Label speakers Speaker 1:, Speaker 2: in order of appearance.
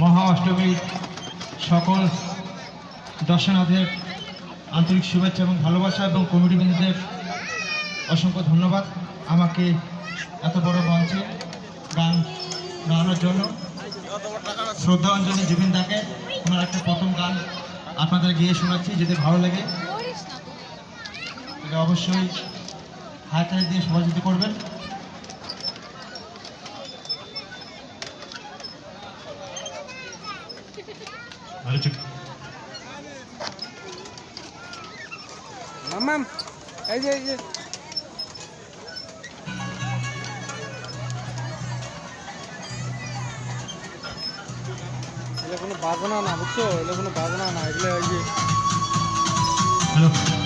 Speaker 1: মহা অষ্টমীর সকল দর্শনার্থীদের আন্তরিক শুভেচ্ছা এবং ভালোবাসা এবং কমিটিবৃন্দদের অসংখ্য ধন্যবাদ আমাকে এত বড় মঞ্চে গান গাওয়ানোর জন্য। শ্রদ্ধাঞ্জলি জুবিন দাকে ওনার একটা প্রথম গান আপনাদের গিয়ে শোনাচ্ছি, যদি ভালো লাগে তাহলে অবশ্যই হাততালি দিয়ে সহযোগিতা করবেন।
Speaker 2: মামাম এই যে এগুলো কোনো বাজনা না, বুঝছো? এগুলো কোনো বাজনা না, এগুলো ওই যে
Speaker 1: হ্যালো।